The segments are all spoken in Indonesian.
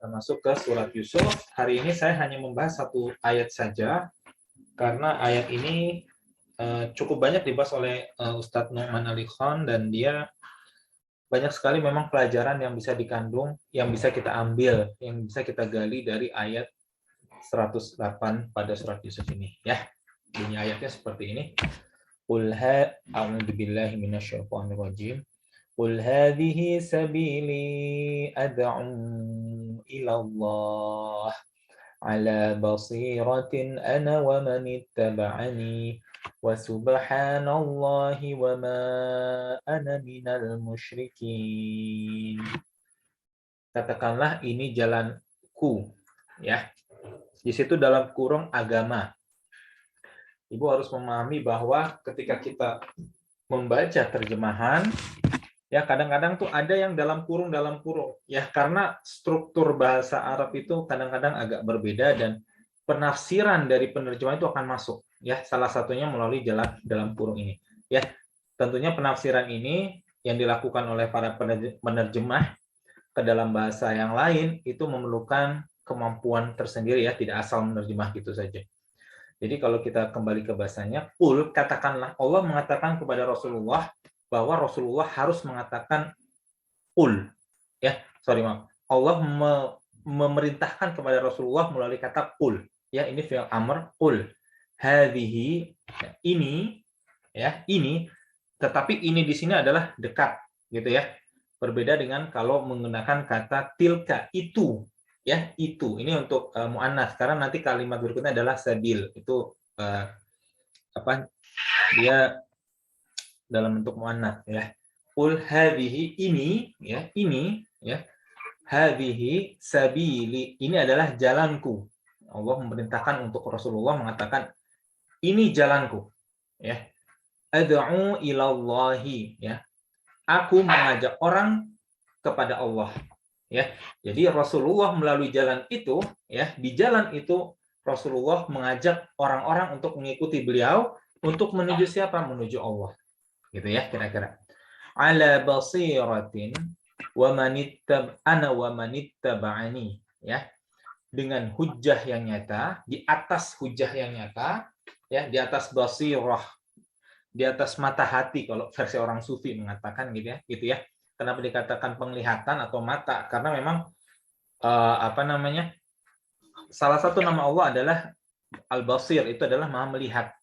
Kita masuk ke surat Yusuf. Hari ini saya hanya membahas satu ayat saja, karena ayat ini cukup banyak dibahas oleh Ustadz Nu'man Ali Khan, dan dia banyak sekali memang pelajaran yang bisa dikandung, yang bisa kita ambil, yang bisa kita gali dari ayat 108 pada surat Yusuf ini. Ya, bunyi ayatnya seperti ini. Qul a'udzubillahi minasyaitonirrajim. Qul hadhihi sabili ad'u ila Allah ala basiratin ana wa man ittaba'ani wa subhanallahi wa ma ana minal musyrikin. Katakanlah ini jalanku, ya. Di situ dalam kurung agama. Ibu harus memahami bahwa ketika kita membaca terjemahan, ya kadang-kadang tuh ada yang dalam kurung, ya, karena struktur bahasa Arab itu kadang-kadang agak berbeda dan penafsiran dari penerjemah itu akan masuk, ya, salah satunya melalui jalan dalam kurung ini, ya. Tentunya penafsiran ini yang dilakukan oleh para penerjemah ke dalam bahasa yang lain itu memerlukan kemampuan tersendiri, ya, tidak asal menerjemah gitu saja. Jadi kalau kita kembali ke bahasanya, qul, katakanlah, Allah mengatakan kepada Rasulullah bahwa Rasulullah harus mengatakan qul, ya, maaf. Allah memerintahkan kepada Rasulullah melalui kata qul, ya, ini fi'il amr, qul hadhihi, ini, ya, ini, tetapi ini di sini adalah dekat, gitu ya. Berbeda dengan kalau menggunakan kata tilka, itu, ya, itu. Ini untuk muannas, karena nanti kalimat berikutnya adalah sabil, itu dia dalam bentuk muannas, ya. Qul hadhihi, ini, ya, ini, ya, hadhihi sabili, ini adalah jalanku. Allah memerintahkan untuk Rasulullah mengatakan ini jalanku, ya. Ad'u ilallahi, ya, aku mengajak orang kepada Allah, ya. Jadi Rasulullah melalui jalan itu, ya, di jalan itu Rasulullah mengajak orang-orang untuk mengikuti beliau, untuk menuju siapa? Menuju Allah, gitu ya, kira-kira. Ala basiratin wa ana wa manittaba'ani, ya, dengan hujjah yang nyata, di atas hujjah yang nyata, ya, di atas basirah, di atas mata hati kalau versi orang sufi mengatakan, gitu ya. Kenapa dikatakan penglihatan atau mata? Karena memang salah satu nama Allah adalah Al-Basir, itu adalah Maha melihat.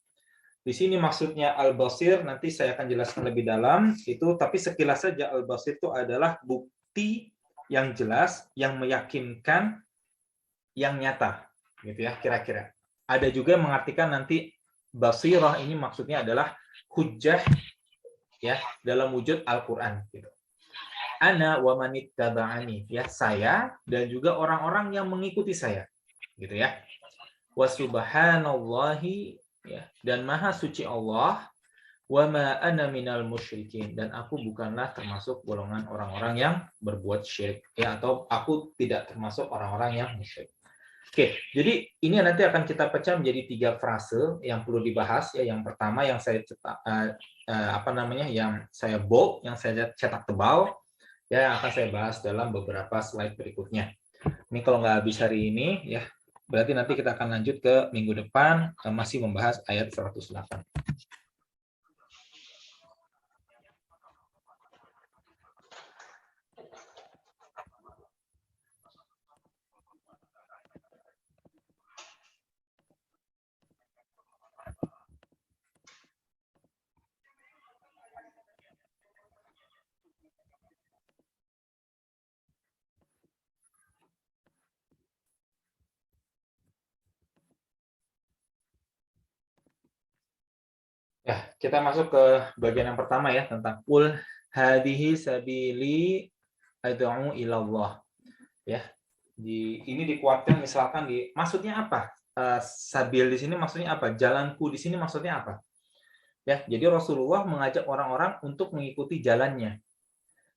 Di sini maksudnya Al-Basir nanti saya akan jelaskan lebih dalam itu, tapi sekilas saja Al-Basir itu adalah bukti yang jelas, yang meyakinkan, yang nyata, gitu ya, kira-kira. Ada juga yang mengartikan nanti basirah ini maksudnya adalah hujjah, ya, dalam wujud Al-Qur'an, gitu. Ana wa manittaba'ani, ya, saya dan juga orang-orang yang mengikuti saya, gitu ya. Wa subhanallahi, ya, dan maha suci Allah, wa ma ana minal musyrikin, dan aku bukanlah termasuk golongan orang-orang yang berbuat syirik, ya, atau aku tidak termasuk orang-orang yang musyrik. Oke, jadi ini nanti akan kita pecah menjadi 3 frase yang perlu dibahas, ya. Yang pertama yang saya yang saya bold, yang saya cetak tebal, ya, yang akan saya bahas dalam beberapa slide berikutnya. Ini kalau nggak habis hari ini, ya, berarti nanti kita akan lanjut ke minggu depan, masih membahas ayat 108. Ya, kita masuk ke bagian yang pertama, ya, tentang qul hadhihi sabili ad'u ilallah, ya. Ini dikuatkan misalkan maksudnya apa? Sabil di sini maksudnya apa? Jalanku di sini maksudnya apa? Ya, jadi Rasulullah mengajak orang-orang untuk mengikuti jalannya,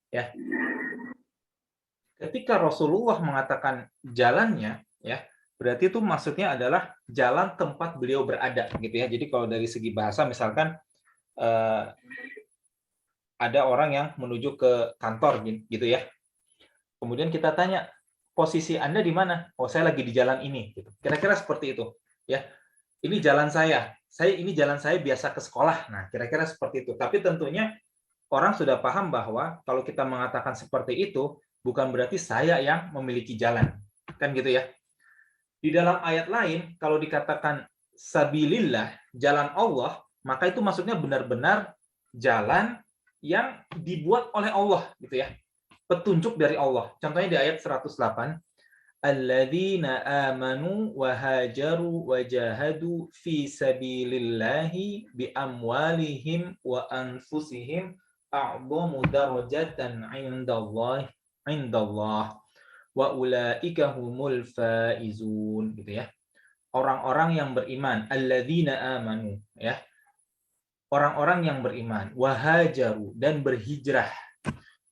ya. Ketika Rasulullah mengatakan jalannya, ya, berarti itu maksudnya adalah jalan tempat beliau berada, gitu ya. Jadi kalau dari segi bahasa, misalkan ada orang yang menuju ke kantor, gitu ya. Kemudian kita tanya, posisi Anda di mana? Oh, saya lagi di jalan ini gitu. Kira-kira seperti itu, ya. Ini jalan saya. Ini jalan saya biasa ke sekolah. Nah, kira-kira seperti itu. Tapi tentunya orang sudah paham bahwa kalau kita mengatakan seperti itu bukan berarti saya yang memiliki jalan. Kan gitu ya. Di dalam ayat lain kalau dikatakan sabilillah, jalan Allah, maka itu maksudnya benar-benar jalan yang dibuat oleh Allah gitu ya. Petunjuk dari Allah. Contohnya di ayat 108, alladzina amanu wa hajaru wa jahadu fi sabilillahi bi amwalihim wa anfusihim a'dhamu darajatan 'indallah wa ulaika humul faizun gitu ya. Orang-orang yang beriman, alladzina amanu ya. Orang-orang yang beriman, wahajaru dan berhijrah,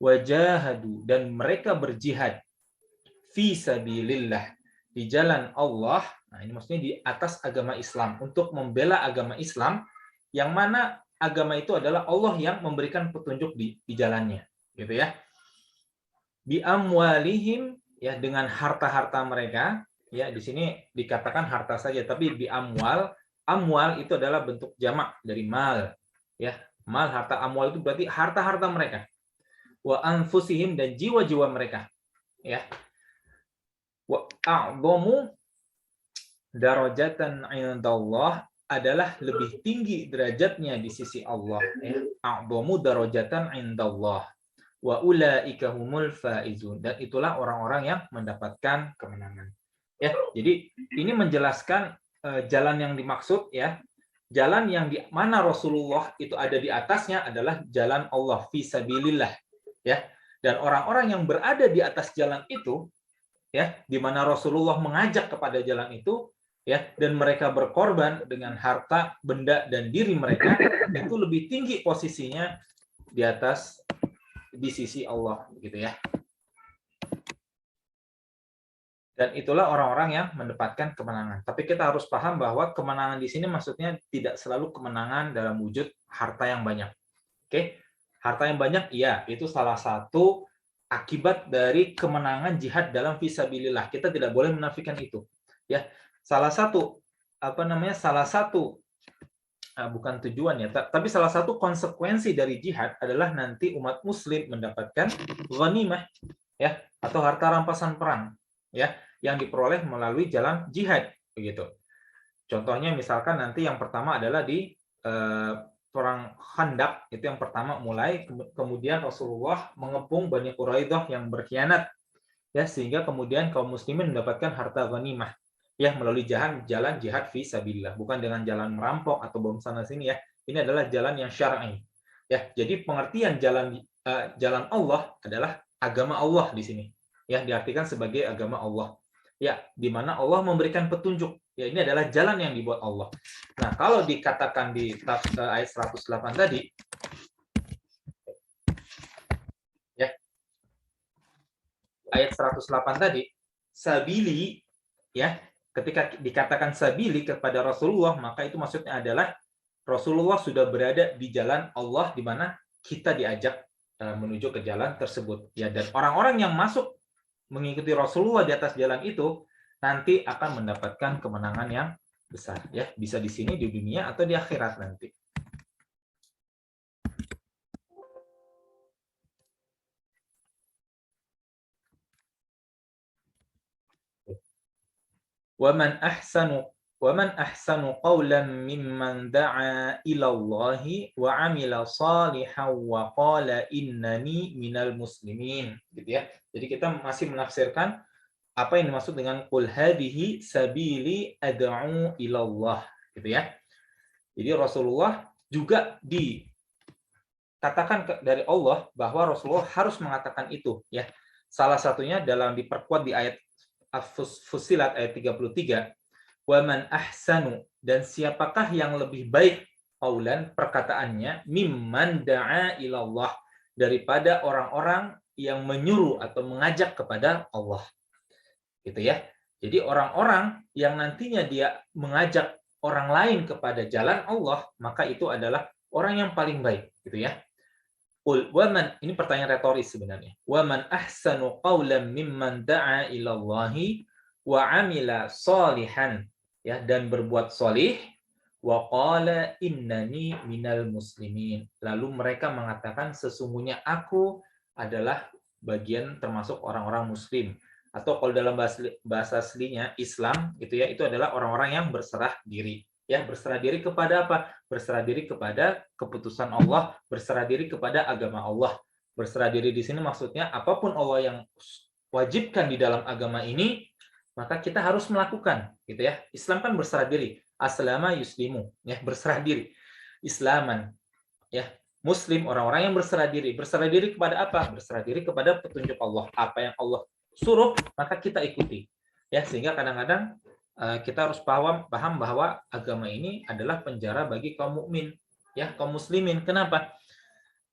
wajahadu dan mereka berjihad fi sabilillah di jalan Allah. Nah, ini maksudnya di atas agama Islam untuk membela agama Islam yang mana agama itu adalah Allah yang memberikan petunjuk di jalannya, gitu ya. Bi amwalihim ya dengan harta-harta mereka, ya di sini dikatakan harta saja tapi bi amwal itu adalah bentuk jamak dari mal, ya. Mal, harta, amwal itu berarti harta-harta mereka. Wa anfusihim dan jiwa-jiwa mereka, ya. Wa a'dhamu darajatan 'indallah adalah lebih tinggi derajatnya di sisi Allah, ya. A'dhamu darajatan 'indallah wa ulaika humul faizun, dan itulah orang-orang yang mendapatkan kemenangan. Ya, jadi ini menjelaskan jalan yang dimaksud, ya. Jalan yang di mana Rasulullah itu ada di atasnya adalah jalan Allah fi sabilillah, ya. Dan orang-orang yang berada di atas jalan itu, ya, di mana Rasulullah mengajak kepada jalan itu, ya, dan mereka berkorban dengan harta, benda dan diri mereka, itu lebih tinggi posisinya di atas di sisi Allah, gitu ya. Dan itulah orang-orang yang mendapatkan kemenangan. Tapi kita harus paham bahwa kemenangan di sini maksudnya tidak selalu kemenangan dalam wujud harta yang banyak. Oke? Harta yang banyak, iya, itu salah satu akibat dari kemenangan jihad dalam fisabilillah. Kita tidak boleh menafikan itu. Ya, salah satu bukan tujuan ya, tapi salah satu konsekuensi dari jihad adalah nanti umat muslim mendapatkan ghanimah, ya, atau harta rampasan perang, ya, yang diperoleh melalui jalan jihad, begitu. Contohnya misalkan nanti yang pertama adalah di perang Khandaq, itu yang pertama mulai, kemudian Rasulullah mengepung Bani Quraidah yang berkhianat, ya, sehingga kemudian kaum muslimin mendapatkan harta ghanimah, ya, melalui jalan jihad fi sabilillah, bukan dengan jalan merampok atau bom sana sini, ya. Ini adalah jalan yang syar'i, ya. Jadi pengertian jalan Allah adalah agama Allah di sini, ya, diartikan sebagai agama Allah, ya, di mana Allah memberikan petunjuk, ya, ini adalah jalan yang dibuat Allah. Nah, kalau dikatakan di ayat 108 tadi, ya, ayat 108 tadi, sabili, ya, ketika dikatakan sabili kepada Rasulullah, maka itu maksudnya adalah Rasulullah sudah berada di jalan Allah, di mana kita diajak menuju ke jalan tersebut, ya. Dan orang-orang yang masuk mengikuti Rasulullah di atas jalan itu nanti akan mendapatkan kemenangan yang besar, ya, bisa di sini di dunia atau di akhirat nanti. وَمَنْ أَحْسَنُ قَوْلًا مِمَّنْ دَعَا إِلَى اللَّهِ وَعَمِلَ صَالِحًا وَقَالَ إِنَّنِي مِنَ الْمُسْلِمِينَ, gitu ya. Jadi kita masih menafsirkan apa yang dimaksud dengan qul hadhihi sabili ad'u ila Allah, gitu ya. Jadi Rasulullah juga dikatakan dari Allah bahwa Rasulullah harus mengatakan itu, ya. Salah satunya dalam diperkuat di ayat Fussilat ayat 33, waman ahsanu, dan siapakah yang lebih baik qaulan perkataannya, mimman da'a ilallah, daripada orang-orang yang menyuruh atau mengajak kepada Allah, gitu ya. Jadi orang-orang yang nantinya dia mengajak orang lain kepada jalan Allah, maka itu adalah orang yang paling baik, gitu ya. Ini pertanyaan retoris sebenarnya. Wa man ahsanu qawlan mimman da'a ila Allahi wa 'amila shalihan, ya, dan berbuat sholih, wa qala innani minal muslimin. Lalu mereka mengatakan sesungguhnya aku adalah bagian termasuk orang-orang muslim. Atau kalau dalam bahasa aslinya Islam gitu ya, itu adalah orang-orang yang berserah diri. Ya, berserah diri kepada apa? Berserah diri kepada keputusan Allah, berserah diri kepada agama Allah. Berserah diri di sini maksudnya apapun Allah yang wajibkan di dalam agama ini, maka kita harus melakukan, gitu ya. Islam kan berserah diri. Aslama yuslimu, ya, berserah diri. Islaman, ya. Muslim, orang-orang yang berserah diri. Berserah diri kepada apa? Berserah diri kepada petunjuk Allah. Apa yang Allah suruh, maka kita ikuti. Ya, sehingga kadang-kadang kita harus paham bahwa agama ini adalah penjara bagi kaum mukmin, ya, kaum muslimin. Kenapa?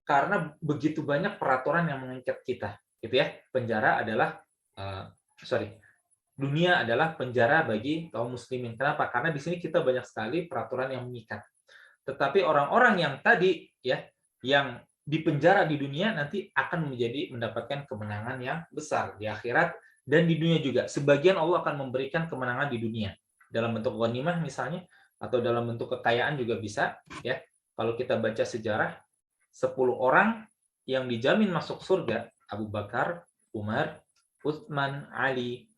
Karena begitu banyak peraturan yang mengikat kita, gitu ya. Penjara adalah dunia adalah penjara bagi kaum muslimin. Kenapa? Karena di sini kita banyak sekali peraturan yang mengikat. Tetapi orang-orang yang tadi, ya, yang di penjara di dunia nanti akan mendapatkan kemenangan yang besar di akhirat. Dan di dunia juga, sebagian Allah akan memberikan kemenangan di dunia dalam bentuk ghanimah misalnya, atau dalam bentuk kekayaan juga bisa. Ya, kalau kita baca sejarah, 10 orang yang dijamin masuk surga: Abu Bakar, Umar, Utsman, Ali,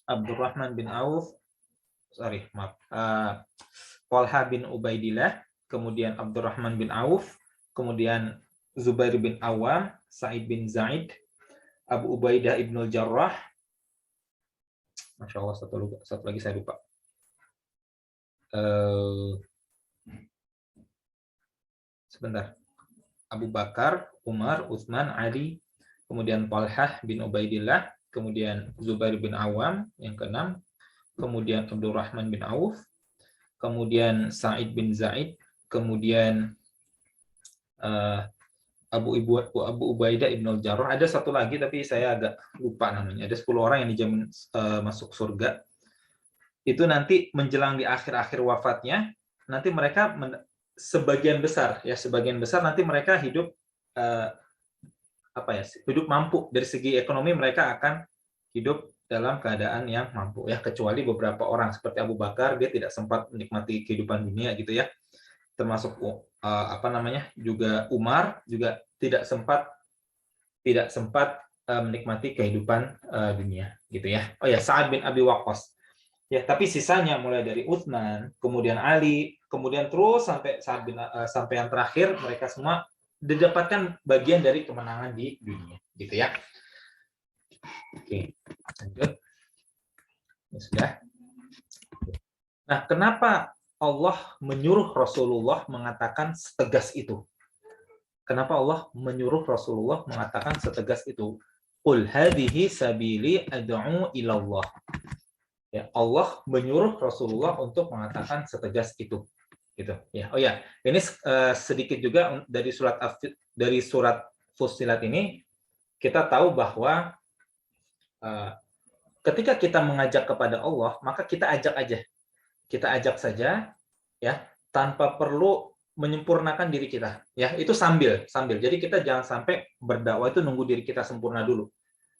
Abdurrahman bin Auf, Talha bin Ubaidillah, kemudian Abdurrahman bin Auf, kemudian Zubair bin Awam, Sa'id bin Zaid, Abu Ubaidah ibnul Jarrah, Masya Allah, satu lagi saya lupa. Sebentar. Abu Bakar, Umar, Utsman, Ali, kemudian Talhah bin Ubaidillah, kemudian Zubair bin Awam yang keenam, kemudian Abdurrahman bin Auf, kemudian Sa'id bin Zaid, kemudian Abu Ubaidah ibnul Jarrah. Ada satu lagi tapi saya agak lupa namanya. Ada 10 orang yang dijamin masuk surga. Itu nanti menjelang di akhir-akhir wafatnya, nanti mereka sebagian besar nanti mereka hidup hidup mampu. Dari segi ekonomi mereka akan hidup dalam keadaan yang mampu, ya, kecuali beberapa orang seperti Abu Bakar, dia tidak sempat menikmati kehidupan dunia gitu ya. Termasuk juga Umar juga tidak sempat menikmati kehidupan dunia gitu ya. Oh ya, Sa'ad bin Abi Waqqas. Ya, tapi sisanya mulai dari Utsman, kemudian Ali, kemudian terus sampai yang terakhir, mereka semua didapatkan bagian dari kemenangan di dunia gitu ya. Oke, lanjut. Ini sudah. Nah, kenapa Allah menyuruh Rasulullah mengatakan setegas itu? Kenapa Allah menyuruh Rasulullah mengatakan setegas itu? Qul hadhihi sabili ad'u ila Allah. Ya, Allah menyuruh Rasulullah untuk mengatakan setegas itu. Gitu. Ya. Oh ya, ini sedikit juga dari surat Fussilat ini kita tahu bahwa ketika kita mengajak kepada Allah, maka kita ajak aja. Kita ajak saja, ya, tanpa perlu menyempurnakan diri kita, ya. Itu sambil. Jadi kita jangan sampai berdakwah itu nunggu diri kita sempurna dulu.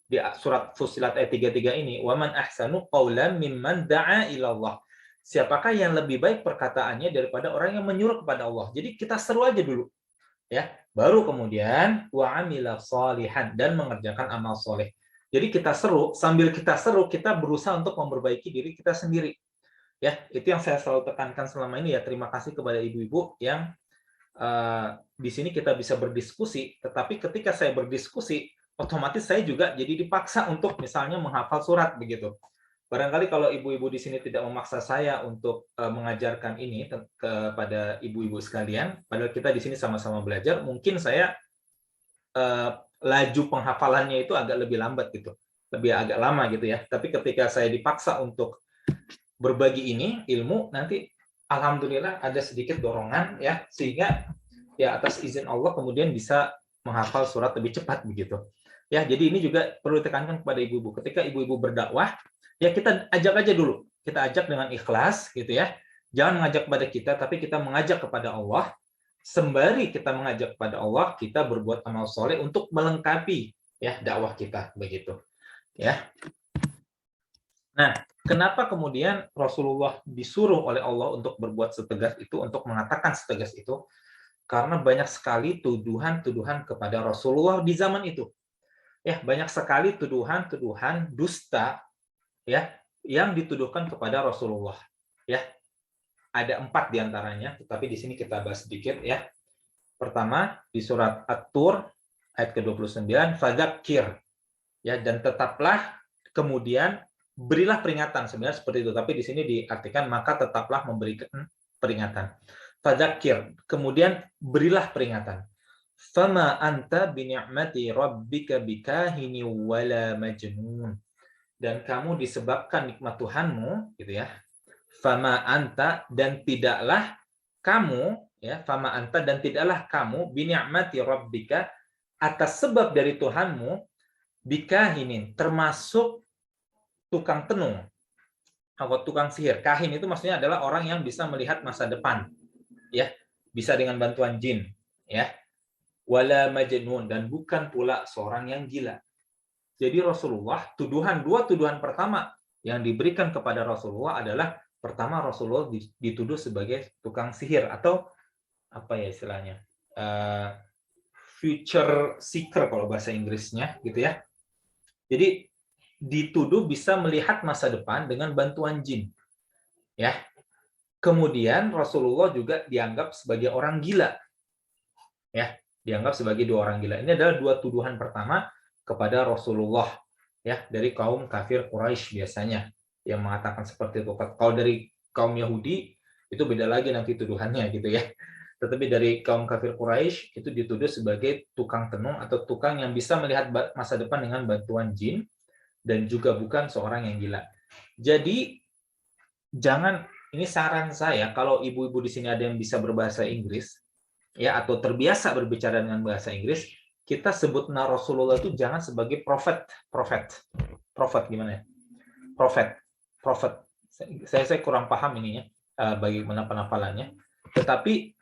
Di surat Fussilat ayat 33 ini, wa man ahsanu qawlan mimman da'a ila Allah. Siapakah yang lebih baik perkataannya daripada orang yang menyuruh kepada Allah. Jadi kita seru aja dulu, ya. Baru kemudian wa amila shalihan, dan mengerjakan amal soleh. Jadi kita seru, sambil kita seru kita berusaha untuk memperbaiki diri kita sendiri. Ya, itu yang saya selalu tekankan selama ini, ya. Terima kasih kepada ibu-ibu yang di sini kita bisa berdiskusi, tetapi ketika saya berdiskusi, otomatis saya juga jadi dipaksa untuk misalnya menghafal surat begitu. Barangkali kalau ibu-ibu di sini tidak memaksa saya untuk mengajarkan ini kepada ibu-ibu sekalian, padahal kita di sini sama-sama belajar, mungkin saya laju penghafalannya itu agak lebih lambat gitu, agak lama gitu ya. Tapi ketika saya dipaksa untuk berbagi ini ilmu, nanti alhamdulillah ada sedikit dorongan, ya, sehingga ya atas izin Allah kemudian bisa menghafal surat lebih cepat begitu. Ya, jadi ini juga perlu ditekankan kepada ibu-ibu. Ketika ibu-ibu berdakwah, ya kita ajak aja dulu. Kita ajak dengan ikhlas gitu ya. Jangan mengajak kepada kita, tapi kita mengajak kepada Allah. sembari kita mengajak kepada Allah, kita berbuat amal soleh untuk melengkapi ya dakwah kita begitu. Ya. Nah, kenapa kemudian Rasulullah disuruh oleh Allah untuk berbuat setegas itu, untuk mengatakan setegas itu? Karena banyak sekali tuduhan-tuduhan kepada Rasulullah di zaman itu. Ya, banyak sekali tuduhan-tuduhan dusta ya yang dituduhkan kepada Rasulullah. Ya, ada 4 diantaranya, tetapi di sini kita bahas sedikit ya. Pertama, di surat At-Tur ayat ke-29, fadzakir. Ya, dan tetaplah, kemudian berilah peringatan, sebenarnya seperti itu, tapi di sini diartikan maka tetaplah memberikan peringatan. Fadzakir, kemudian berilah peringatan. Fama anta bini'mati rabbika bikahini wala majnun. Dan kamu disebabkan nikmat Tuhanmu, gitu ya. Fama anta, dan tidaklah kamu, ya, fama anta, dan tidaklah kamu bini'mati rabbika, atas sebab dari Tuhanmu, bikahinin, termasuk tukang tenung atau tukang sihir. Kahin itu maksudnya adalah orang yang bisa melihat masa depan, ya, bisa dengan bantuan jin, ya. Wala majnun, dan bukan pula seorang yang gila. Jadi Rasulullah, dua tuduhan pertama yang diberikan kepada Rasulullah adalah, pertama, Rasulullah dituduh sebagai tukang sihir atau apa ya istilahnya, future seeker kalau bahasa Inggrisnya, gitu ya. Jadi dituduh bisa melihat masa depan dengan bantuan jin, ya. Kemudian Rasulullah juga dianggap sebagai orang gila, ya, dianggap sebagai 2 orang gila. Ini adalah 2 tuduhan pertama kepada Rasulullah, ya, dari kaum kafir Quraisy biasanya yang mengatakan seperti itu. Kalau dari kaum Yahudi itu beda lagi nanti tuduhannya, gitu ya. Tetapi dari kaum kafir Quraisy itu dituduh sebagai tukang tenung atau tukang yang bisa melihat masa depan dengan bantuan jin, dan juga bukan seorang yang gila. Jadi jangan, ini saran saya, kalau ibu-ibu di sini ada yang bisa berbahasa Inggris, ya, atau terbiasa berbicara dengan bahasa Inggris, kita sebut Rasulullah itu jangan sebagai prophet gimana ya? Prophet. Saya kurang paham ininya, bagaimana penampalannya. Tetapi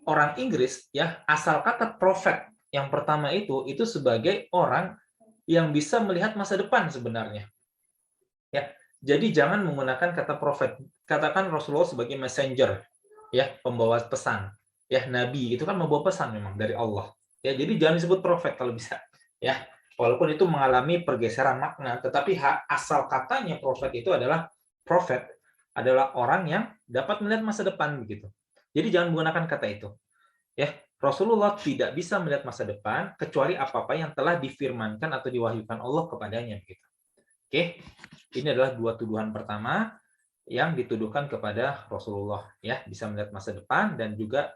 orang Inggris, ya, asal kata prophet yang pertama itu sebagai orang yang bisa melihat masa depan sebenarnya. Ya, jadi jangan menggunakan kata prophet. Katakan Rasulullah sebagai messenger, ya, pembawa pesan. Ya, nabi itu kan membawa pesan memang dari Allah. Ya, jadi jangan disebut prophet kalau bisa. Ya, walaupun itu mengalami pergeseran makna, tetapi asal katanya prophet itu adalah prophet adalah orang yang dapat melihat masa depan begitu. Jadi jangan menggunakan kata itu. Ya, Rasulullah tidak bisa melihat masa depan kecuali apa-apa yang telah difirmankan atau diwahyukan Allah kepadanya begitu. Oke. Ini adalah 2 tuduhan pertama yang dituduhkan kepada Rasulullah, ya, bisa melihat masa depan, dan juga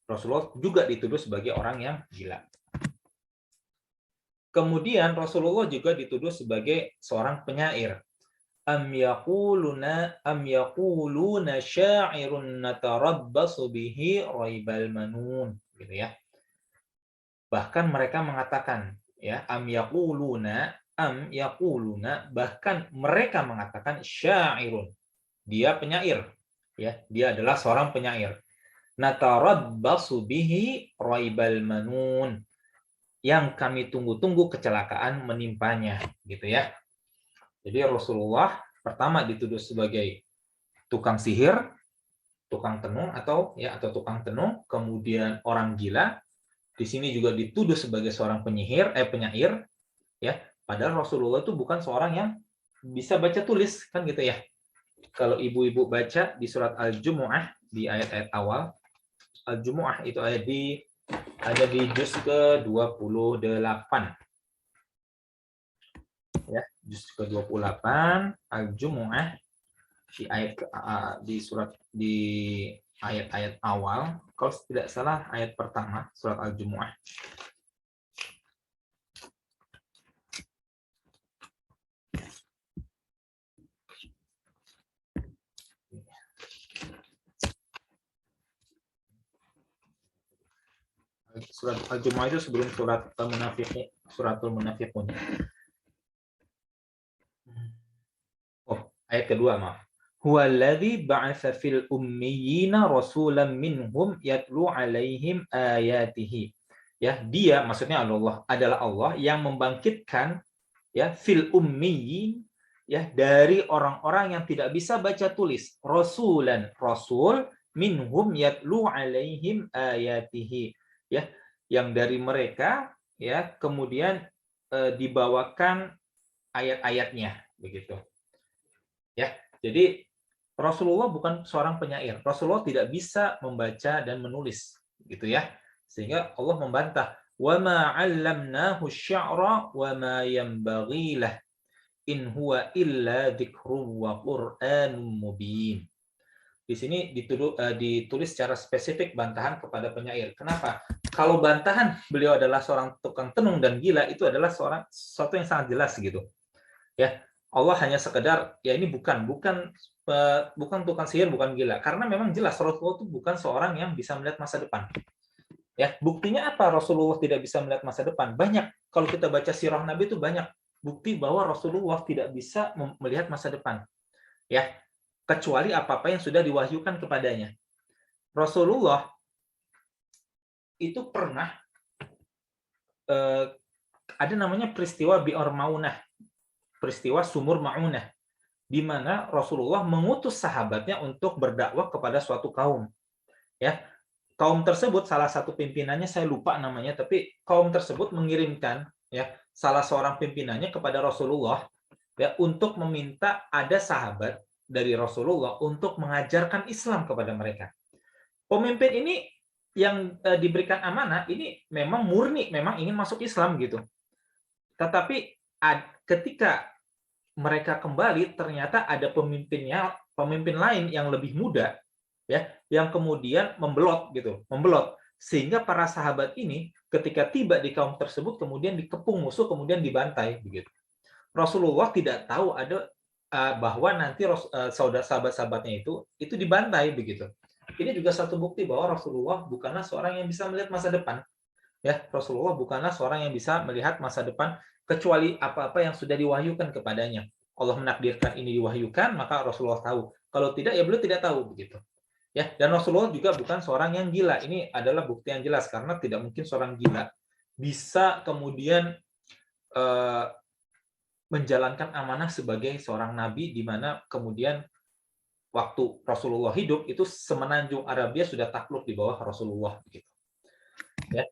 Rasulullah juga dituduh sebagai orang yang gila. Kemudian Rasulullah juga dituduh sebagai seorang penyair. Am yaquluna sya'irun natarabbasu bihi raibal manun, gitu ya. Bahkan mereka mengatakan, ya, am yaquluna, bahkan mereka mengatakan sya'irun, dia penyair, ya, dia adalah seorang penyair. Natarabbasu bihi raibal manun, yang kami tunggu-tunggu kecelakaan menimpanya, gitu ya. Jadi Rasulullah pertama dituduh sebagai tukang sihir, tukang tenung atau tukang tenung, kemudian orang gila. Di sini juga dituduh sebagai seorang penyair, ya. Padahal Rasulullah itu bukan seorang yang bisa baca tulis, kan gitu ya. Kalau ibu-ibu baca di surat Al-Jumu'ah di ayat-ayat awal, Al-Jumu'ah itu ada di juz ke-28. Ya, juz ke-28 Al-Jumu'ah di ayat-ayat awal, kalau tidak salah ayat pertama surat Al-Jumu'ah. Surat Al-Jumu'ah itu sebelum suratul Munafiqun. Oh, ayat kedua, maaf. Huwallazi ba'atsa fil ummiyina rasulan minhum yatlu 'alaihim ayatihi. Ya, dia maksudnya Allah adalah Allah yang membangkitkan ya fil ummiyin ya dari orang-orang yang tidak bisa baca tulis, rasulan, rasul minhum yatlu 'alaihim ayatihi. Ya, yang dari mereka ya kemudian dibawakan ayat-ayatnya begitu. Ya. Jadi Rasulullah bukan seorang penyair. Rasulullah tidak bisa membaca dan menulis, gitu ya. Sehingga Allah membantah, "Wa ma 'allamnahu asy-sya'ra wa ma yanbaghi lah. In huwa illa dzikrun wa Qur'anun mubin." Di sini ditulis secara spesifik bantahan kepada penyair. Kenapa? Kalau bantahan beliau adalah seorang tukang tenung dan gila, itu adalah sesuatu yang sangat jelas gitu. Ya, Allah hanya sekedar ya ini bukan tukang sihir, bukan gila. Karena memang jelas Rasulullah itu bukan seorang yang bisa melihat masa depan. Ya, buktinya apa Rasulullah tidak bisa melihat masa depan? Banyak. Kalau kita baca sirah Nabi itu banyak bukti bahwa Rasulullah tidak bisa melihat masa depan. Ya, kecuali apa-apa yang sudah diwahyukan kepadanya. Rasulullah itu pernah ada namanya peristiwa Bi'ar Maunah, peristiwa sumur Maunah, di mana Rasulullah mengutus sahabatnya untuk berdakwah kepada suatu kaum. Ya, kaum tersebut salah satu pimpinannya saya lupa namanya, tapi kaum tersebut mengirimkan ya salah seorang pimpinannya kepada Rasulullah ya untuk meminta ada sahabat dari Rasulullah untuk mengajarkan Islam kepada mereka. Pemimpin ini yang diberikan amanah ini memang murni, memang ingin masuk Islam gitu. Tetapi ketika mereka kembali ternyata ada pemimpin lain yang lebih muda ya yang kemudian membelot sehingga para sahabat ini ketika tiba di kaum tersebut kemudian dikepung musuh kemudian dibantai begitu. Rasulullah tidak tahu ada bahwa nanti sahabat-sahabatnya itu dibantai begitu. Ini juga satu bukti bahwa Rasulullah bukanlah seorang yang bisa melihat masa depan. Ya, Rasulullah bukanlah seorang yang bisa melihat masa depan kecuali apa-apa yang sudah diwahyukan kepadanya. Allah menakdirkan ini diwahyukan, maka Rasulullah tahu. Kalau tidak, ya beliau tidak tahu begitu. Ya, dan Rasulullah juga bukan seorang yang gila. Ini adalah bukti yang jelas karena tidak mungkin seorang gila bisa kemudian menjalankan amanah sebagai seorang nabi di mana kemudian waktu Rasulullah hidup itu semenanjung Arabia sudah takluk di bawah Rasulullah begitu. Ya.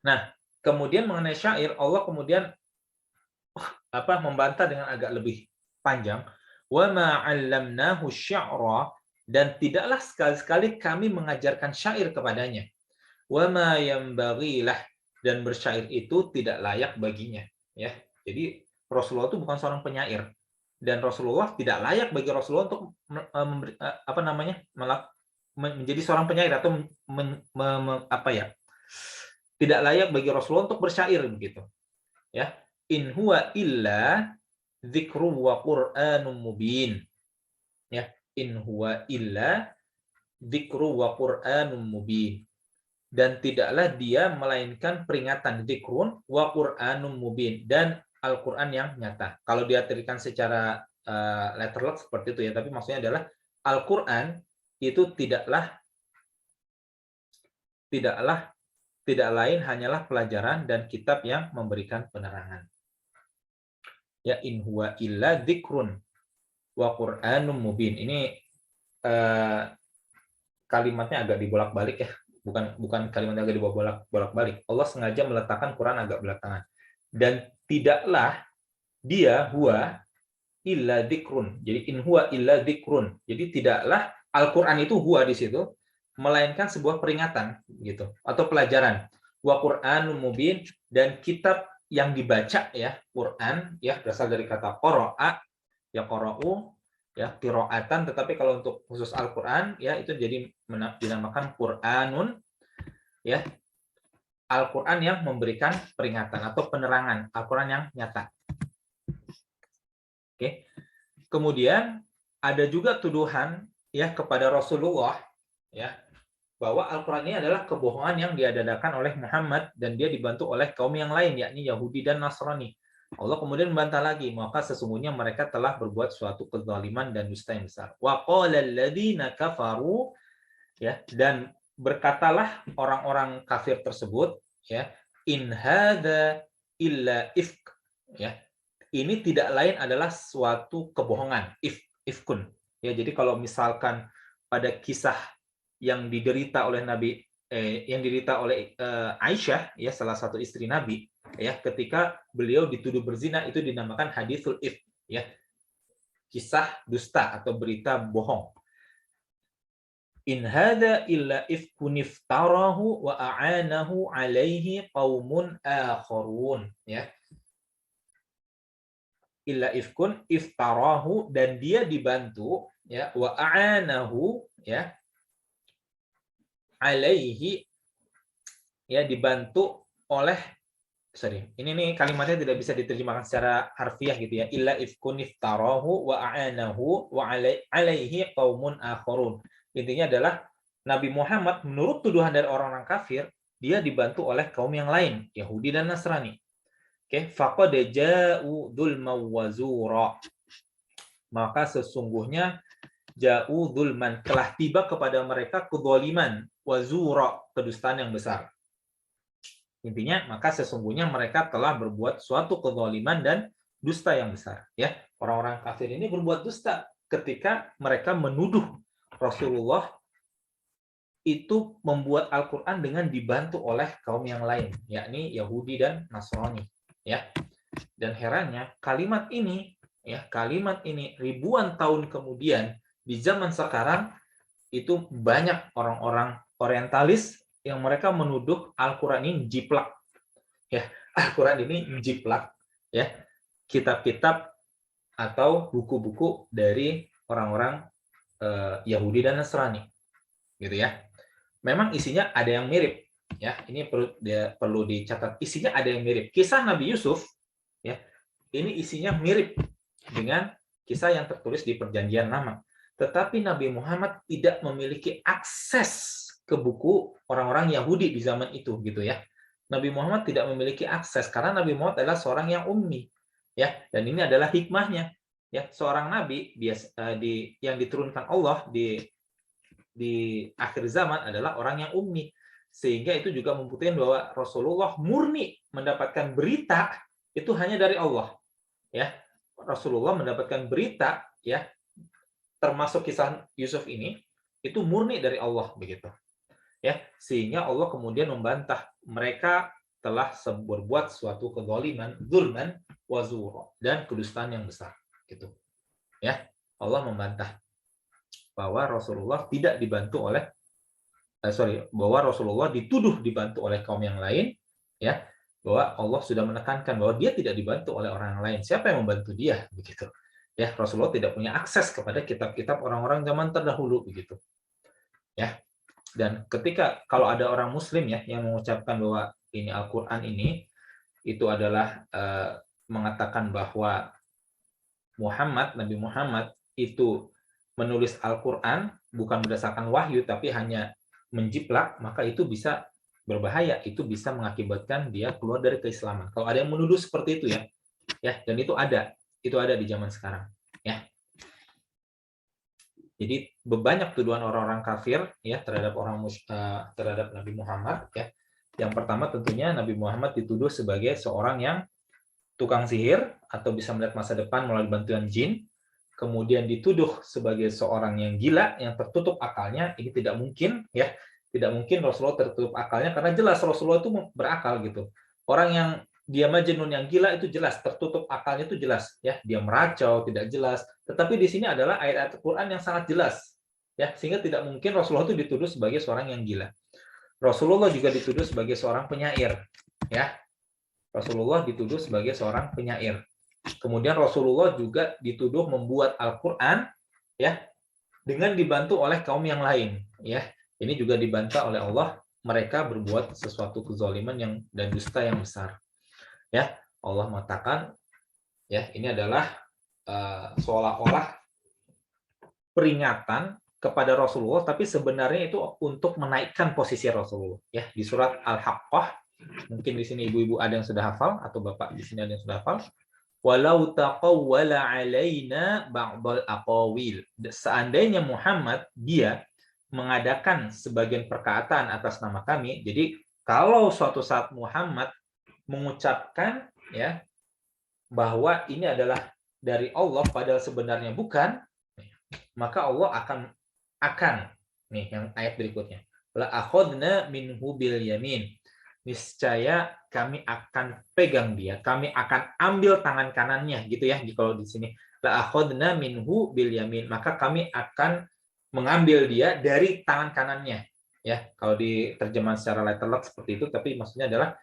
Nah, kemudian mengenai syair, Allah kemudian membantah dengan agak lebih panjang. Wa ma 'allamnahu asy-sya'ra, dan tidaklah sekali-sekali kami mengajarkan syair kepadanya. Wa ma yanbaghi lah, dan bersyair itu tidak layak baginya. Ya, jadi Rasulullah itu bukan seorang penyair dan Rasulullah tidak layak bagi Rasulullah untuk menjadi seorang penyair atau tidak layak bagi Rasulullah untuk bersyair begitu. Ya, in huwa illa dzikru wa Qur'anum mubin. Ya, in huwa illa dzikru wa Qur'anum mubin. Dan tidaklah dia melainkan peringatan, dzikrun wa Qur'anum mubin, dan Al-Qur'an yang nyata. Kalau diartikan secara letterlek seperti itu ya, tapi maksudnya adalah Al-Qur'an itu tidak lain hanyalah pelajaran dan kitab yang memberikan penerangan. Ya, in huwa illa dzikrun wa Qur'anum mubin. Ini kalimatnya agak dibolak-balik ya. Bukan kalimatnya agak dibolak-balik. Allah sengaja meletakkan Quran agak belakangan. Dan tidaklah dia huwa illa dzikrun. Jadi in huwa illa dzikrun. Jadi tidaklah Al-Qur'an itu huwa di situ melainkan sebuah peringatan gitu atau pelajaran. Wa Qur'anun mubin, dan kitab yang dibaca ya, Quran ya berasal dari kata qara'a ya, qara'u ya, qira'atan, tetapi kalau untuk khusus Al-Qur'an ya itu jadi dinamakan Qur'anun ya, Al-Qur'an yang memberikan peringatan atau penerangan, Al-Qur'an yang nyata. Oke. Kemudian ada juga tuduhan ya kepada Rasulullah ya bahwa Al-Qur'an ini adalah kebohongan yang diadakan oleh Muhammad dan dia dibantu oleh kaum yang lain yakni Yahudi dan Nasrani. Allah kemudian membantah lagi, maka sesungguhnya mereka telah berbuat suatu kezaliman dan dusta yang besar. Wa qala alladziina kafaru, ya, dan berkatalah orang-orang kafir tersebut, ya, in hadza illa ifk, ya. Ini tidak lain adalah suatu kebohongan, ifkun. Ya, jadi kalau misalkan pada kisah yang diderita oleh Aisyah, ya, salah satu istri Nabi, ya, ketika beliau dituduh berzina, itu dinamakan haditsul ifk, ya, kisah dusta atau berita bohong. In hadza illa ifkun iftarahu wa a'anahu alaihi qaumun akharun, ya. Illa ifkun iftarahu, dan dia dibantu, ya, wa a'anahu, ya, alaihi, ya, dibantu oleh, ini nih kalimatnya tidak bisa diterjemahkan secara harfiah gitu ya. Illa ifkun iftarahu wa a'anahu wa alaihi qaumun akharun. Intinya adalah Nabi Muhammad menurut tuduhan dari orang-orang kafir, dia dibantu oleh kaum yang lain, Yahudi dan Nasrani. Oke, faqad ja'u dzulman wa zura. Maka sesungguhnya ja'u dzulman, telah tiba kepada mereka kedzaliman, wa zura, kedustaan yang besar. Intinya, maka sesungguhnya mereka telah berbuat suatu kezaliman dan dusta yang besar. Ya, orang-orang kafir ini berbuat dusta ketika mereka menuduh Rasulullah itu membuat Al-Quran dengan dibantu oleh kaum yang lain, yakni Yahudi dan Nasrani. Ya, dan herannya kalimat ini, ya, kalimat ini ribuan tahun kemudian di zaman sekarang itu banyak orang-orang orientalis yang mereka menuduh Al-Quran ini jiplak, ya, Al-Quran ini jiplak, ya, kitab-kitab atau buku-buku dari orang-orang Yahudi dan Nasrani, gitu ya. Memang isinya ada yang mirip, ya, ini perlu dicatat, isinya ada yang mirip. Kisah Nabi Yusuf, ya, ini isinya mirip dengan kisah yang tertulis di Perjanjian Lama. Tetapi Nabi Muhammad tidak memiliki akses ke buku orang-orang Yahudi di zaman itu, gitu ya. Nabi Muhammad tidak memiliki akses karena Nabi Muhammad adalah seorang yang ummi, ya. Dan ini adalah hikmahnya, ya. Seorang nabi yang diturunkan Allah di akhir zaman adalah orang yang ummi, sehingga itu juga membuktikan bahwa Rasulullah murni mendapatkan berita itu hanya dari Allah, ya. Rasulullah mendapatkan berita, ya, termasuk kisah Yusuf ini, itu murni dari Allah, begitu, ya. Sehingga Allah kemudian membantah mereka telah berbuat suatu kezaliman, zulman wa zura, dan kedustaan yang besar, gitu, ya. Allah membantah bahwa Rasulullah tidak dibantu oleh bahwa Rasulullah dituduh dibantu oleh kaum yang lain, ya, bahwa Allah sudah menekankan bahwa dia tidak dibantu oleh orang lain. Siapa yang membantu dia, begitu, ya. Rasulullah tidak punya akses kepada kitab-kitab orang-orang zaman terdahulu, begitu, ya. Dan ketika kalau ada orang Muslim, ya, yang mengucapkan bahwa ini Al-Quran ini itu adalah mengatakan bahwa Nabi Muhammad itu menulis Al-Quran bukan berdasarkan wahyu tapi hanya menjiplak, maka itu bisa berbahaya, itu bisa mengakibatkan dia keluar dari keislaman. Kalau ada yang menuduh seperti itu, ya, dan itu ada di zaman sekarang, ya. Jadi banyak tuduhan orang-orang kafir, ya, terhadap Nabi Muhammad, ya. Yang pertama tentunya Nabi Muhammad dituduh sebagai seorang yang tukang sihir atau bisa melihat masa depan melalui bantuan jin. Kemudian dituduh sebagai seorang yang gila, yang tertutup akalnya. Ini tidak mungkin, ya. Tidak mungkin Rasulullah tertutup akalnya, karena jelas Rasulullah itu berakal, gitu. Orang yang dia majnun, yang gila, itu jelas tertutup akalnya, itu jelas, ya. Dia meracau, tidak jelas. Tetapi di sini adalah ayat-ayat Al-Quran yang sangat jelas, ya, sehingga tidak mungkin Rasulullah itu dituduh sebagai seorang yang gila. Rasulullah juga dituduh sebagai seorang penyair, ya. Rasulullah dituduh sebagai seorang penyair. Kemudian Rasulullah juga dituduh membuat Al-Quran, ya, dengan dibantu oleh kaum yang lain, ya. Ini juga dibantah oleh Allah, mereka berbuat sesuatu kezaliman dan dusta yang besar, ya. Allah mengatakan, ya, ini adalah seolah-olah peringatan kepada Rasulullah, tapi sebenarnya itu untuk menaikkan posisi Rasulullah, ya. Di surat Al-Haqqah Mungkin di sini ibu-ibu ada yang sudah hafal atau bapak di sini ada yang sudah hafal. Walau taqawwala alaina ba'dal aqawil. Seandainya Muhammad dia mengadakan sebagian perkataan atas nama kami, jadi kalau suatu saat Muhammad mengucapkan ya bahwa ini adalah dari Allah padahal sebenarnya bukan, maka Allah akan nih yang ayat berikutnya. La akhadna minhu bil yamin. Niscaya kami akan pegang dia, kami akan ambil tangan kanannya gitu ya. Kalau di sini la akhadna minhu bil yamin, maka kami akan mengambil dia dari tangan kanannya. Ya, kalau di terjemahan secara letterlock seperti itu, tapi maksudnya adalah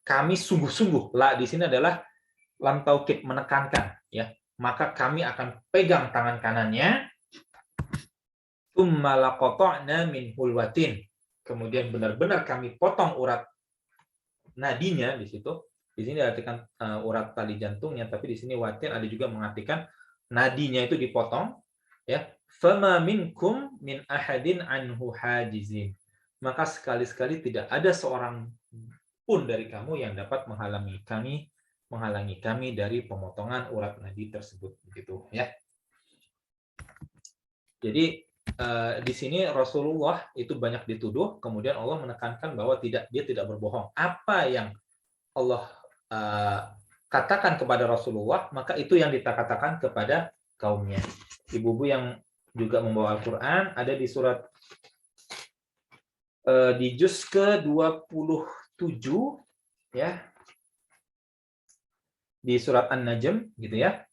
kami sungguh-sungguh. La di sini adalah lam taukid, menekankan ya. Maka kami akan pegang tangan kanannya. Tsumma laqata'na minhul watin. Kemudian benar-benar kami potong urat nadinya di situ. Di sini diartikan urat tali jantungnya, tapi di sini watin ada juga mengartikan nadinya itu dipotong ya. Fama minkum min ahadin anhu hajizin. Maka sekali-sekali tidak ada seorang pun dari kamu yang dapat menghalangi kami dari pemotongan urat nadi tersebut gitu ya. Jadi di sini Rasulullah itu banyak dituduh, kemudian Allah menekankan bahwa dia tidak berbohong. Apa yang Allah katakan kepada Rasulullah, maka itu yang dikatakan kepada kaumnya. Ibu-ibu yang juga membawa Al-Quran, ada di surat di juz ke-27 ya, di surat An-Najm gitu ya,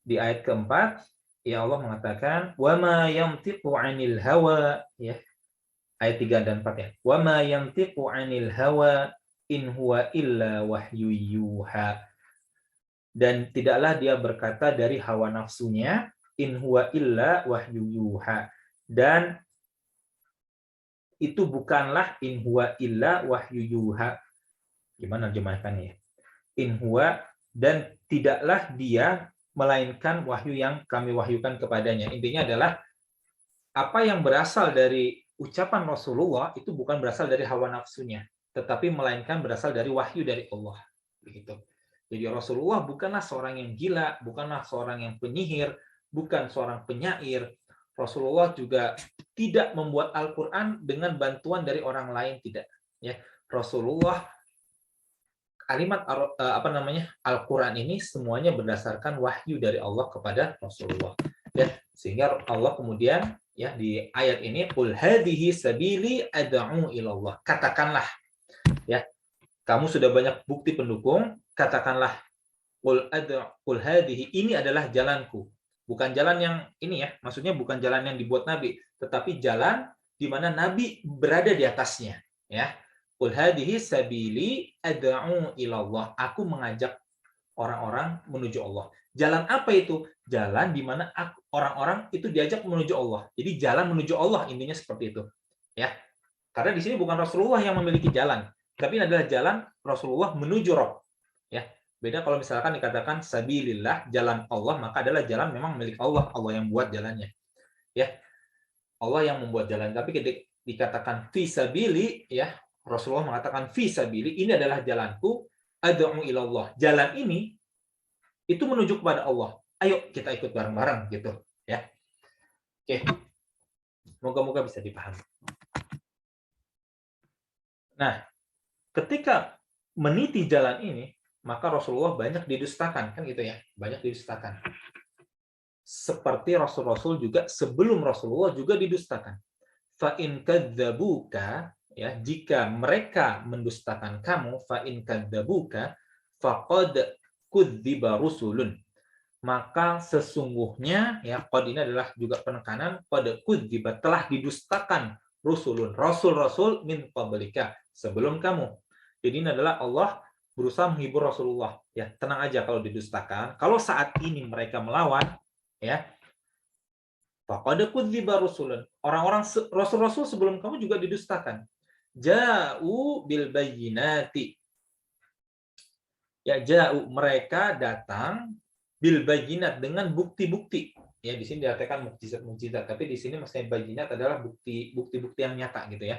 di ayat keempat ya Allah mengatakan wa ma yantiqu 'anil hawa ya, ayat 3 dan 4 ya, wa ma yantiqu 'anil hawa in huwa illa wahyu yuha, dan tidaklah dia berkata dari hawa nafsunya, in huwa illa wahyu yuha, dan itu bukanlah in huwa illa wahyu yuha. Gimana terjemahkannya ya? In huwa, dan tidaklah dia melainkan wahyu yang kami wahyukan kepadanya. Intinya adalah apa yang berasal dari ucapan Rasulullah itu bukan berasal dari hawa nafsunya, tetapi melainkan berasal dari wahyu dari Allah. Begitu. Jadi Rasulullah bukanlah seorang yang gila, bukanlah seorang yang penyihir, bukan seorang penyair. Rasulullah juga tidak membuat Al-Quran dengan bantuan dari orang lain, tidak. Ya, Rasulullah kalimat Al-Quran ini semuanya berdasarkan wahyu dari Allah kepada Rasulullah. Ya, sehingga Allah kemudian ya di ayat ini qul hadhihi sabili ad'u ilallah. Katakanlah ya, kamu sudah banyak bukti pendukung, katakanlah qul hadhihi, ini adalah jalanku. Bukan jalan yang ini ya, maksudnya bukan jalan yang dibuat Nabi, tetapi jalan di mana Nabi berada di atasnya ya. Qul hadhihi sabili ad'u ilallah. Aku mengajak orang-orang menuju Allah. Jalan apa itu? Jalan di mana orang-orang itu diajak menuju Allah. Jadi jalan menuju Allah, intinya seperti itu. Ya. Karena di sini bukan Rasulullah yang memiliki jalan, tapi ini adalah jalan Rasulullah menuju Rabb. Ya. Beda kalau misalkan dikatakan sabilillah, jalan Allah, maka adalah jalan memang milik Allah, Allah yang buat jalannya. Ya. Allah yang membuat jalan. Tapi ketika dikatakan fi sabili ya, Rasulullah mengatakan fi sabili, ini adalah jalanku, ad'u ilallah. Jalan ini itu menuju kepada Allah. Ayo kita ikut bareng-bareng gitu, ya. Oke. Moga-moga bisa dipahami. Nah, ketika meniti jalan ini, maka Rasulullah banyak didustakan, kan gitu ya. Banyak didustakan. Seperti Rasul-Rasul juga sebelum Rasulullah juga didustakan. Fa in kadzabuka, ya, jika mereka mendustakan kamu, fa in kadzabuka faqad kudziba rusulun, maka sesungguhnya ya, qad ini adalah juga penekanan, qad kudziba, telah didustakan rusulun, rasul-rasul min qablika, sebelum kamu. Jadi ini adalah Allah berusaha menghibur Rasulullah, ya, tenang aja kalau didustakan. Kalau saat ini mereka melawan, ya, faqad kudziba rusulun, orang-orang rasul-rasul sebelum kamu juga didustakan. Ja'u bil bayyinati, ya, ja'u, mereka datang bil bayyinat, dengan bukti-bukti. Ya, di sini diartikan mukjizat-mukjizat, tapi di sini maksudnya bayyinat adalah bukti-bukti yang nyata gitu ya.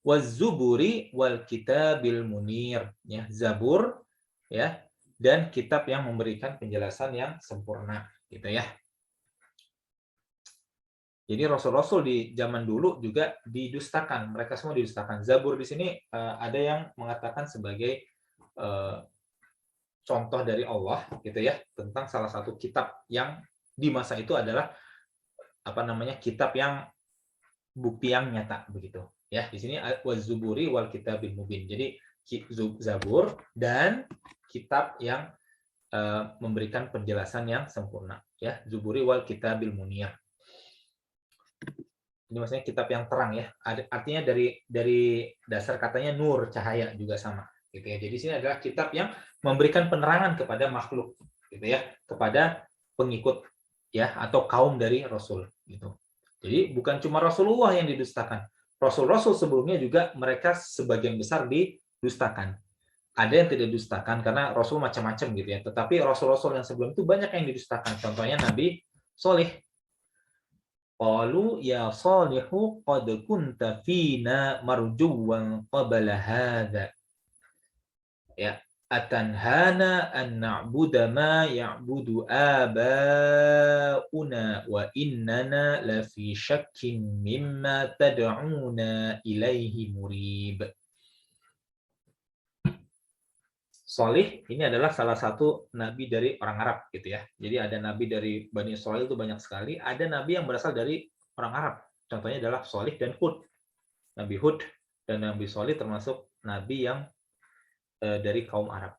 waz-zuburi wal kitabil munir, ya, Zabur, ya, dan kitab yang memberikan penjelasan yang sempurna, gitu ya. Jadi rasul-rasul di zaman dulu juga didustakan, mereka semua didustakan. Zabur di sini ada yang mengatakan sebagai contoh dari Allah, gitu ya, tentang salah satu kitab yang di masa itu adalah apa namanya, kitab yang bukti yang nyata, begitu. Ya, di sini waz-zuburi wal kitabil mubin. Jadi Zabur dan kitab yang memberikan penjelasan yang sempurna, ya, Zuburi wal kitabil munir. Ini maksudnya kitab yang terang, ya. Artinya dari dasar katanya nur, cahaya juga sama, gitu ya. Jadi sini adalah kitab yang memberikan penerangan kepada makhluk, gitu ya, kepada pengikut, ya, atau kaum dari Rasul, gitu. Jadi bukan cuma Rasulullah yang didustakan. Rasul-rasul sebelumnya juga mereka sebagian besar didustakan. Ada yang tidak didustakan karena Rasul macam-macam, gitu ya. Tetapi Rasul-Rasul yang sebelum itu banyak yang didustakan. Contohnya Nabi Soleh. Qalu ya Salihu qad kunta fina marjuwan qabla hadza. Ya, atanhana an na'budu ma ya'budu abauna wa innana lafi syakkin mimma tad'una ilaihi murib. Solih ini adalah salah satu nabi dari orang Arab, gitu ya. Jadi ada nabi dari Bani Israil itu banyak sekali. Ada nabi yang berasal dari orang Arab. Contohnya adalah Solih dan Hud. Nabi Hud dan Nabi Solih termasuk nabi yang dari kaum Arab.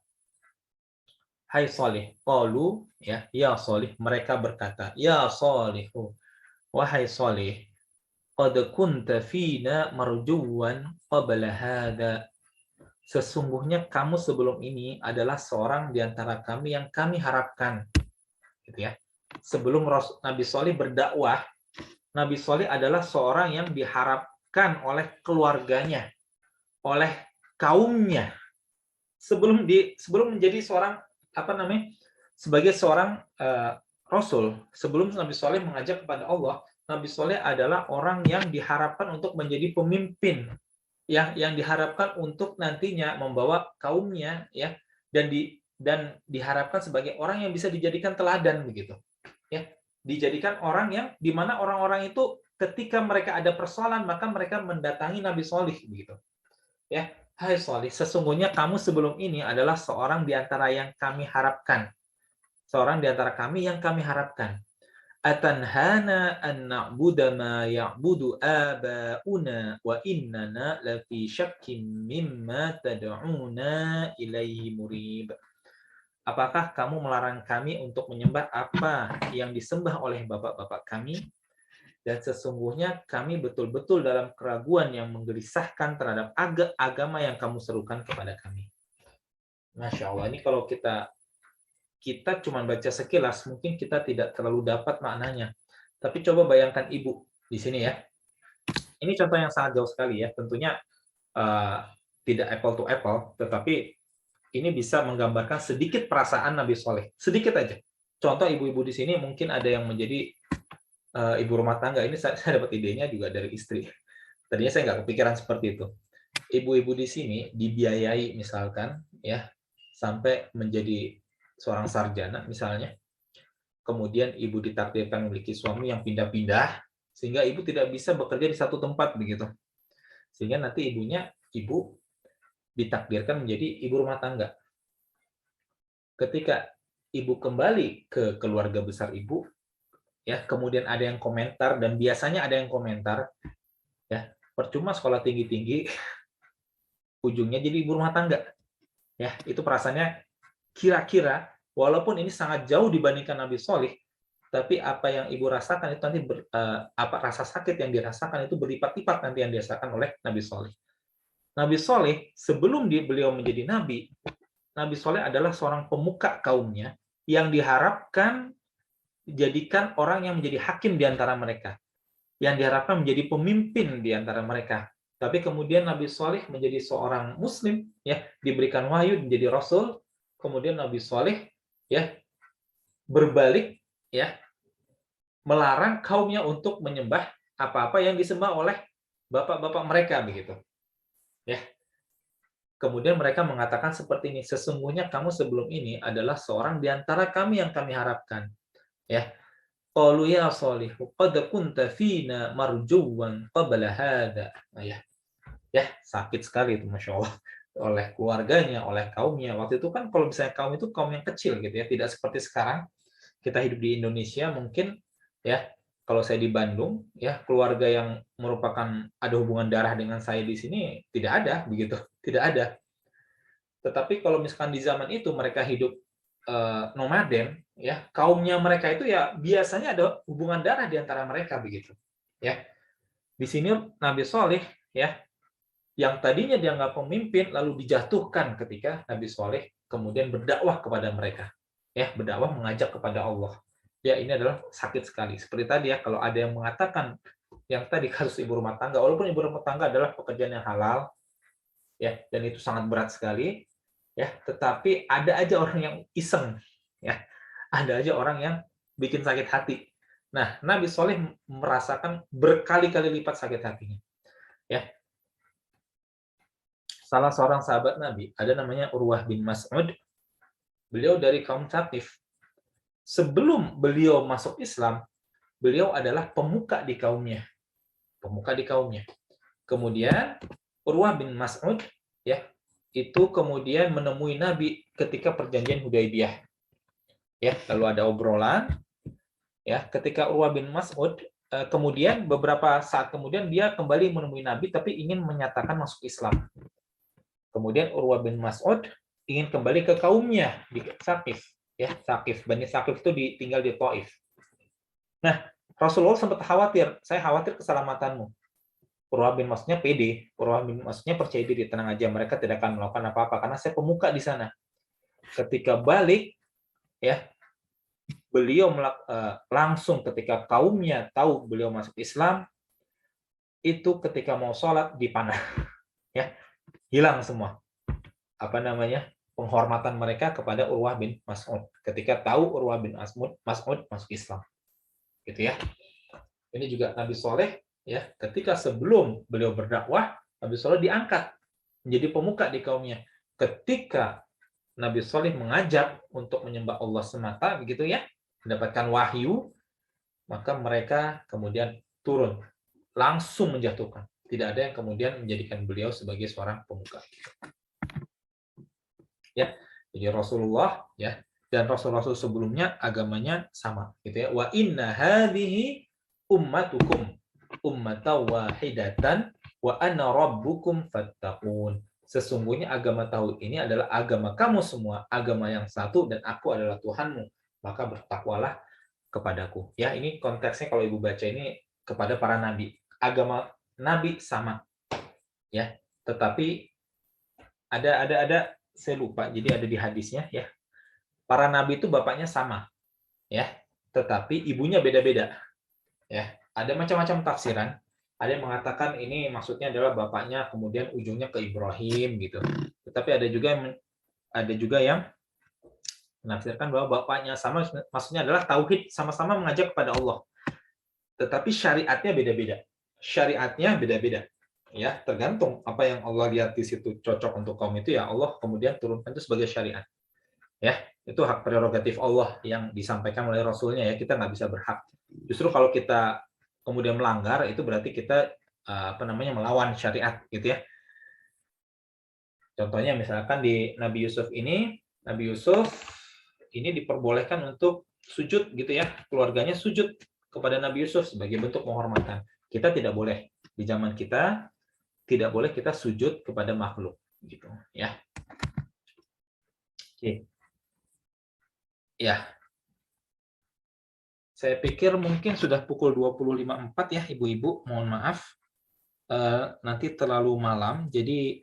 Hai Solih, qalu, ya Solih, mereka berkata, ya Solihu, wahai Solih, qad kunta fina marjuwan qabla hadza. Sesungguhnya kamu sebelum ini adalah seorang di antara kami yang kami harapkan, gitu ya. Sebelum Nabi Solih berdakwah, Nabi Solih adalah seorang yang diharapkan oleh keluarganya, oleh kaumnya. Sebelum menjadi seorang sebagai seorang Rasul, sebelum Nabi Solih mengajak kepada Allah, Nabi Solih adalah orang yang diharapkan untuk menjadi pemimpin, yang diharapkan untuk nantinya membawa kaumnya, ya, dan diharapkan sebagai orang yang bisa dijadikan teladan, begitu ya, dijadikan orang yang dimana orang-orang itu ketika mereka ada persoalan maka mereka mendatangi Nabi Solih, begitu ya. Hai Solih, sesungguhnya kamu sebelum ini adalah seorang di antara yang kami harapkan, seorang di antara kami yang kami harapkan. Atanhana an na'budu ma ya'budu abauna wa innana lafi syakkin mimma tad'una ilaihi murib. Apakah kamu melarang kami untuk menyembah apa yang disembah oleh bapak-bapak kami? Dan sesungguhnya kami betul-betul dalam keraguan yang menggelisahkan terhadap agama yang kamu serukan kepada kami. Masya Allah, ini kalau kita cuma baca sekilas, mungkin kita tidak terlalu dapat maknanya. Tapi coba bayangkan ibu di sini ya. Ini contoh yang sangat jauh sekali ya. Tentunya tidak apple to apple, tetapi ini bisa menggambarkan sedikit perasaan Nabi Soleh. Sedikit aja. Contoh ibu-ibu di sini mungkin ada yang menjadi ibu rumah tangga. Ini saya dapat idenya juga dari istri. Tadinya saya nggak kepikiran seperti itu. Ibu-ibu di sini dibiayai misalkan ya sampai menjadi seorang sarjana misalnya, kemudian ibu ditakdirkan memiliki suami yang pindah-pindah, sehingga ibu tidak bisa bekerja di satu tempat, begitu. Sehingga nanti ibu ditakdirkan menjadi ibu rumah tangga. Ketika ibu kembali ke keluarga besar ibu, ya kemudian ada yang komentar, dan biasanya ada yang komentar, ya percuma sekolah tinggi-tinggi, ujungnya jadi ibu rumah tangga. Ya, itu perasaannya. Kira-kira, walaupun ini sangat jauh dibandingkan Nabi Solih, tapi apa yang ibu rasakan itu nanti rasa sakit yang dirasakan itu berlipat-lipat nanti yang dirasakan oleh Nabi Solih. Nabi Solih sebelum beliau menjadi nabi, Nabi Solih adalah seorang pemuka kaumnya yang diharapkan dijadikan orang yang menjadi hakim di antara mereka, yang diharapkan menjadi pemimpin di antara mereka. Tapi kemudian Nabi Solih menjadi seorang Muslim, ya diberikan wahyu menjadi Rasul. Kemudian Nabi Soleh ya berbalik ya melarang kaumnya untuk menyembah apa-apa yang disembah oleh bapak-bapak mereka, begitu. Ya. Kemudian mereka mengatakan seperti ini, sesungguhnya kamu sebelum ini adalah seorang di antara kami yang kami harapkan. Ya. Qalu ya Shalihu qad kunta fina marjuwan qabla hadha. Nah, ya. Ya, sakit sekali itu Masya Allah. Oleh keluarganya, oleh kaumnya. Waktu itu kan kalau misalnya kaum itu kaum yang kecil gitu ya, tidak seperti sekarang. Kita hidup di Indonesia mungkin ya, kalau saya di Bandung ya, keluarga yang merupakan ada hubungan darah dengan saya di sini tidak ada begitu, tidak ada. Tetapi kalau misalkan di zaman itu mereka hidup nomaden, ya kaumnya mereka itu ya biasanya ada hubungan darah di antara mereka begitu. Ya, di sini Nabi Soleh ya, yang tadinya dianggap pemimpin lalu dijatuhkan ketika Nabi Soleh kemudian berdakwah kepada mereka, ya berdakwah mengajak kepada Allah. Ya ini adalah sakit sekali. Seperti tadi ya, kalau ada yang mengatakan yang tadi kasus ibu rumah tangga, walaupun ibu rumah tangga adalah pekerjaan yang halal, ya dan itu sangat berat sekali, ya tetapi ada aja orang yang iseng, ya ada aja orang yang bikin sakit hati. Nah Nabi Soleh merasakan berkali-kali lipat sakit hatinya, ya. Salah seorang sahabat Nabi ada namanya Urwah bin Mas'ud, beliau dari kaum Thaqif. Sebelum beliau masuk Islam, beliau adalah pemuka di kaumnya, pemuka di kaumnya. Kemudian Urwah bin Mas'ud ya itu kemudian menemui Nabi ketika perjanjian Hudaybiyah. Ya, lalu ada obrolan ya ketika Urwah bin Mas'ud kemudian beberapa saat kemudian dia kembali menemui Nabi tapi ingin menyatakan masuk Islam. Kemudian Urwah bin Mas'ud ingin kembali ke kaumnya di Thaqif. Ya, Thaqif. Bani Thaqif itu tinggal di Taif. Nah, Rasulullah sempat khawatir, saya khawatir keselamatanmu. Urwah bin Mas'udnya pede, Urwah bin Mas'udnya percaya diri, tenang aja, mereka tidak akan melakukan apa-apa karena saya pemuka di sana. Ketika balik, ya, beliau langsung ketika kaumnya tahu beliau masuk Islam, itu ketika mau sholat dipanah, ya, hilang semua. Apa namanya? Penghormatan mereka kepada Urwah bin Mas'ud ketika tahu Urwah bin Mas'ud masuk Islam. Gitu ya. Ini juga Nabi Soleh ya, ketika sebelum beliau berdakwah, Nabi Soleh diangkat menjadi pemuka di kaumnya. Ketika Nabi Soleh mengajak untuk menyembah Allah semata, begitu ya, mendapatkan wahyu, maka mereka kemudian turun, langsung menjatuhkan. Tidak ada yang kemudian menjadikan beliau sebagai seorang pemuka. Ya, jadi Rasulullah ya dan rasul-rasul sebelumnya agamanya sama, gitu ya. Wa inna hadhihi ummatukum ummatan wahidatan wa ana rabbukum fattaqun. Sesungguhnya agama tauhid ini adalah agama kamu semua, agama yang satu dan aku adalah Tuhanmu, maka bertakwalah kepadaku. Ya, ini konteksnya kalau Ibu baca ini kepada para nabi. Agama nabi sama. Ya, tetapi ada saya lupa, jadi ada di hadisnya ya. Para nabi itu bapaknya sama. Ya, tetapi ibunya beda-beda. Ya, ada macam-macam tafsiran. Ada yang mengatakan ini maksudnya adalah bapaknya kemudian ujungnya ke Ibrahim gitu. Tetapi ada juga yang menafsirkan bahwa bapaknya sama, maksudnya adalah tauhid, sama-sama mengajak kepada Allah. Tetapi syariatnya beda-beda. Syariatnya beda-beda. Ya, tergantung apa yang Allah lihat di situ cocok untuk kaum itu ya Allah kemudian turunkan itu sebagai syariat. Ya, itu hak prerogatif Allah yang disampaikan oleh Rasulnya ya, kita nggak bisa berhak. Justru kalau kita kemudian melanggar itu berarti kita melawan syariat gitu ya. Contohnya misalkan di Nabi Yusuf ini diperbolehkan untuk sujud gitu ya, keluarganya sujud kepada Nabi Yusuf sebagai bentuk penghormatan. Kita tidak boleh, di zaman kita tidak boleh kita sujud kepada makhluk gitu ya. Oke. Ya. Saya pikir mungkin sudah pukul 20.54 ya, Ibu-ibu. Mohon maaf. Nanti terlalu malam, jadi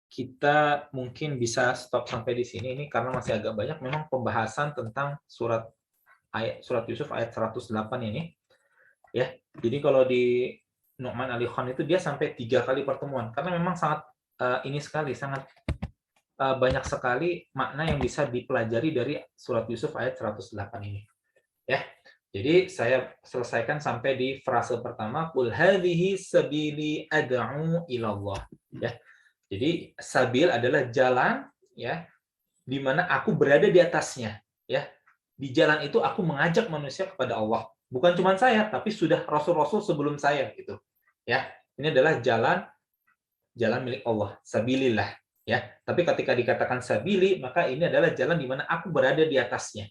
kita mungkin bisa stop sampai di sini. Ini karena masih agak banyak memang pembahasan tentang surat Yusuf ayat 108 ini. Ya, jadi kalau di Nu'man Ali Khan itu dia sampai 3 kali pertemuan karena memang sangat ini sekali, sangat banyak sekali makna yang bisa dipelajari dari surat Yusuf ayat 108 ini. Ya. Jadi saya selesaikan sampai di frase pertama, qul hadhihi sabili ad'u ilallah. Ya. Jadi sabil adalah jalan, ya, di mana aku berada di atasnya, ya. Di jalan itu aku mengajak manusia kepada Allah. Bukan cuma saya, tapi sudah rasul-rasul sebelum saya gitu. Ya. Ini adalah jalan milik Allah, sabilillah, ya. Tapi ketika dikatakan sabili, maka ini adalah jalan di mana aku berada di atasnya,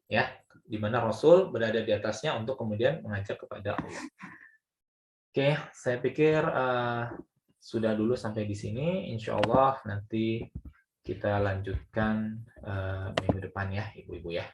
ya, di mana Rasul berada di atasnya untuk kemudian mengajak kepada Allah. Oke, saya pikir sudah dulu sampai di sini. Insya Allah nanti kita lanjutkan minggu depan ya, ibu-ibu ya.